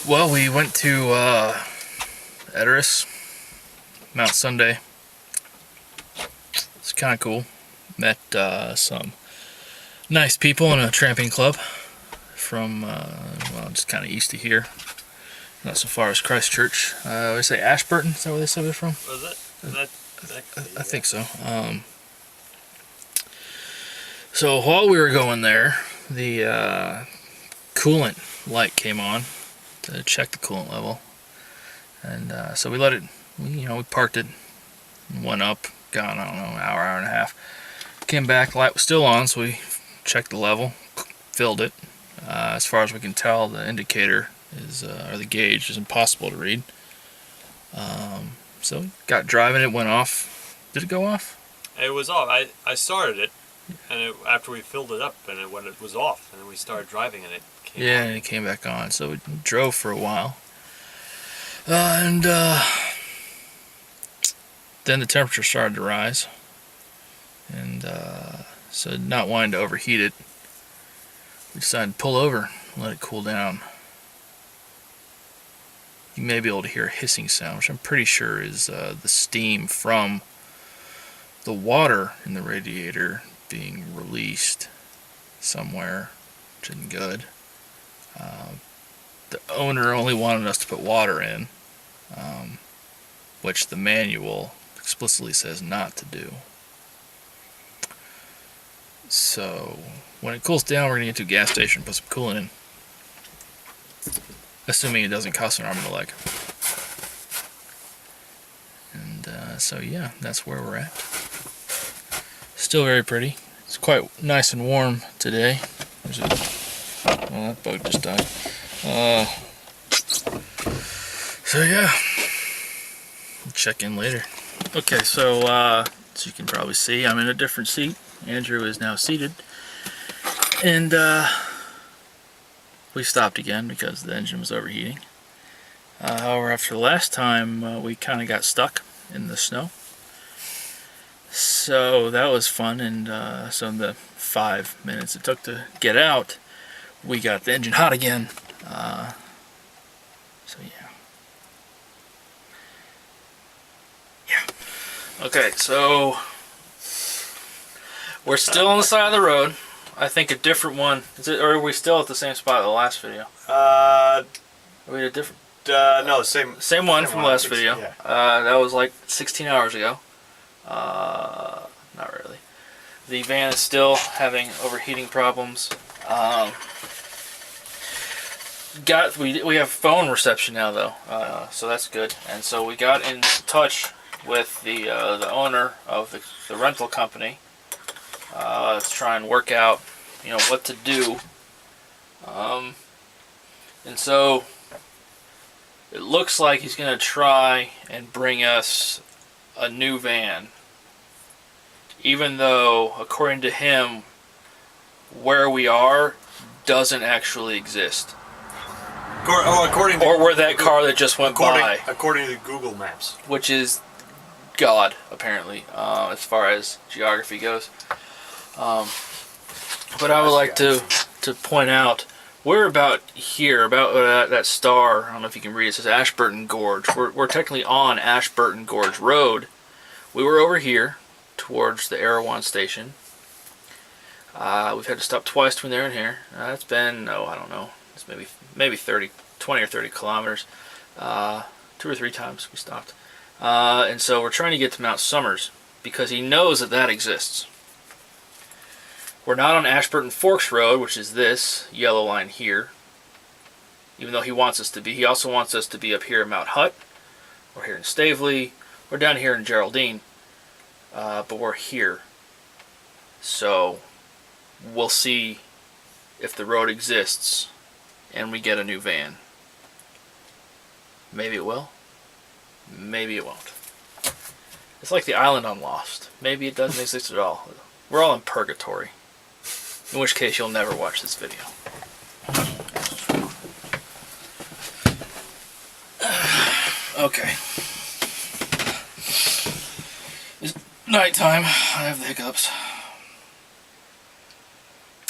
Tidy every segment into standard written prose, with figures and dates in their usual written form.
Well, we went to Edoras, Mount Sunday. It's kind of cool. Met some nice people in a tramping club from, well, just kind of east of here. Not so far as Christchurch. I always say Ashburton. Is that where they said it from? Was it? I think so. So while we were going there, the coolant light came on to check the coolant level, and so we let it. We parked it, and went up. Gone, I don't know, an hour and a half. Came back, the light was still on, so we checked the level, filled it. As far as we can tell, the indicator is, or the gauge is impossible to read. So got driving, it went off. Did it go off? It was off. I started it, and after we filled it up, and it was off, and then we started driving, and it came on. And it came back on. So we drove for a while, and then the temperature started to rise, and so not wanting to overheat it, we decided to pull over and let it cool down. You may be able to hear a hissing sound, which I'm pretty sure is the steam from the water in the radiator being released somewhere, which isn't good. The owner only wanted us to put water in, which the manual explicitly says not to do. So when it cools down, we're going to get to a gas station and put some coolant in. Assuming it doesn't cost an arm and a leg. And so yeah, that's where we're at. Still very pretty. It's quite nice and warm today. Well, that bug just died. So yeah, we'll check in later. Okay, so as you can probably see, I'm in a different seat. Andrew is now seated, and we stopped again because the engine was overheating. However, after the last time, we kind of got stuck in the snow. So that was fun, and so in the 5 minutes it took to get out, we got the engine hot again. So yeah. Okay, so we're still on the side of the road. I think a different one. Is it, or are we still at the same spot as the last video? Are we at a different? No, same one from the last video. Yeah. That was like 16 hours ago. Not really. The van is still having overheating problems. We have phone reception now though, so that's good. And so we got in touch with the owner of the rental company. Let's try and work out, what to do. And so it looks like he's going to try and bring us a new van, even though, according to him, where we are doesn't actually exist. According to, or where that car that just went by. According to Google Maps. Which is God, apparently, as far as geography goes. But I would like to point out, we're about here, about that star. I don't know if you can read it. It says Ashburton Gorge. We're technically on Ashburton Gorge Road. We were over here towards the Erewhon station. We've had to stop twice between there and here. It's been, I don't know, it's maybe 20 or 30 kilometers. 2 or 3 times we stopped. And so we're trying to get to Mount Somers because he knows that exists. We're not on Ashburton Forks Road, which is this yellow line here, even though he wants us to be. He also wants us to be up here in Mount Hutt, or here in Staveley, or down here in Geraldine, but we're here. So we'll see if the road exists and we get a new van. Maybe it will. Maybe it won't. It's like the island on Lost. Maybe it doesn't exist at all. We're all in purgatory. In which case you'll never watch this video. Okay. It's nighttime. I have the hiccups.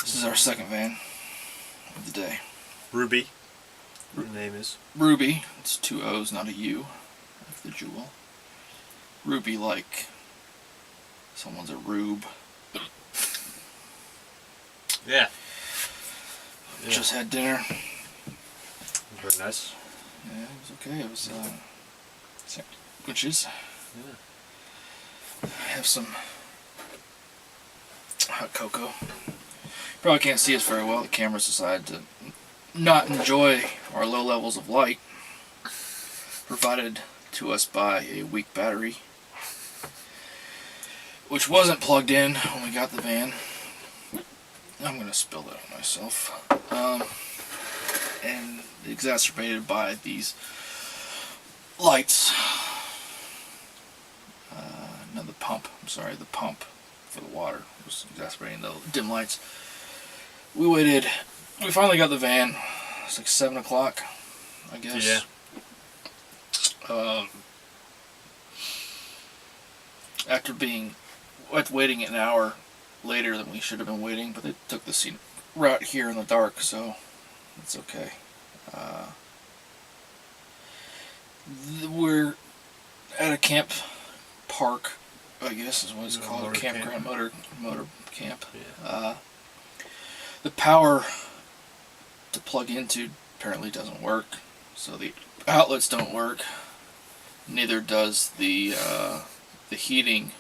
This is our second van of the day. Ruby. Her name is Ruby. It's 2 O's, not a U, like the jewel. Ruby, like someone's a rube. Yeah. Just had dinner. Very nice. Yeah, it was okay. It was sandwiches. Yeah. Have some hot cocoa. Probably can't see us very well. The cameras decided to not enjoy our low levels of light provided to us by a weak battery, which wasn't plugged in when we got the van. I'm going to spill that on myself. And exacerbated by these lights. No, the pump. I'm sorry, the pump for the water was exacerbating the dim lights. We waited. We finally got the van. It's like 7 o'clock, I guess. Yeah. After waiting an hour later than we should have been waiting, but they took the scenic route here in the dark, so it's okay. We're at a camp park, I guess is what it's called, motor campground, camp. motor camp. Yeah. The power to plug into apparently doesn't work, so the outlets don't work. Neither does the heating,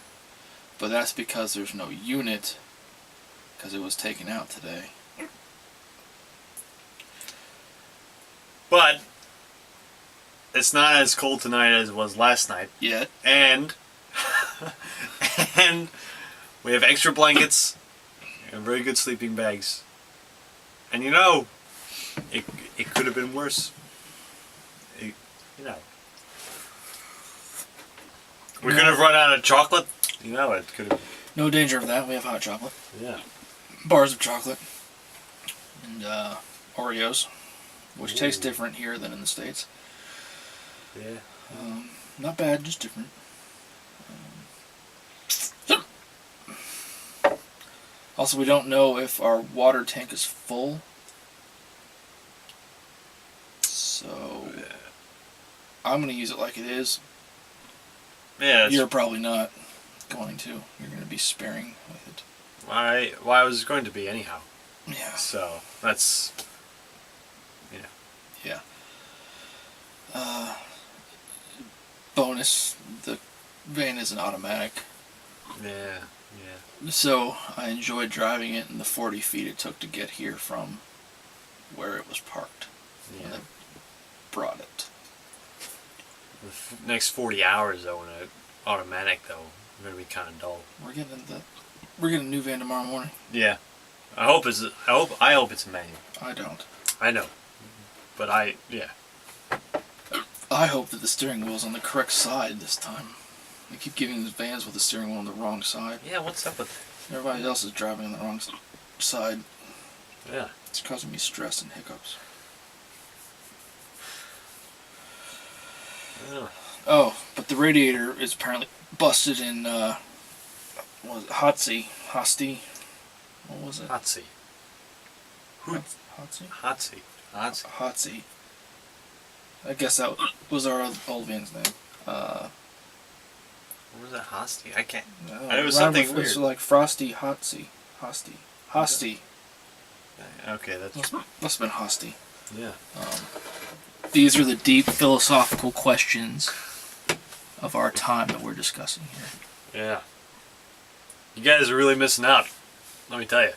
but that's because there's no unit, because it was taken out today. But it's not as cold tonight as it was last night. Yet. And and we have extra blankets and very good sleeping bags. And you know, it could have been worse. You know. We could have run out of chocolate. You know, it could have. No danger of that. We have hot chocolate. Yeah. Bars of chocolate. And Oreos, which taste Ooh. different here than in the States. Yeah. Not bad, just different. Also, we don't know if our water tank is full. So, I'm going to use it like it is. Yeah. You're probably not going to. You're going to be sparing with it. Why was it going to be anyhow? Yeah. So, that's. Yeah. Bonus, the van isn't automatic. Yeah. So I enjoyed driving it in the 40 feet it took to get here from where it was parked when Yeah. I brought it. The next 40 hours, though, in an automatic, though, are going to be kind of dull. We're getting a new van tomorrow morning. Yeah. I hope it's a manual. I don't. I know. But yeah. I hope that the steering wheel's on the correct side this time. They keep giving these vans with the steering wheel on the wrong side. Yeah, what's up with that? Everybody else is driving on the wrong side. Yeah. It's causing me stress and hiccups. Yeah. Oh, but the radiator is apparently busted in, what was it? Hotsie. What was it? Hotsy. Hotsie? Hotsy. Hotsie. I guess that was our old van's name. What was that? Hosty? I can't. It was something It weird. was like Frosty Hotsie. Hosty. Okay, that's. Must have been Hosty. Yeah. These are the deep philosophical questions of our time that we're discussing here. Yeah. You guys are really missing out. Let me tell you.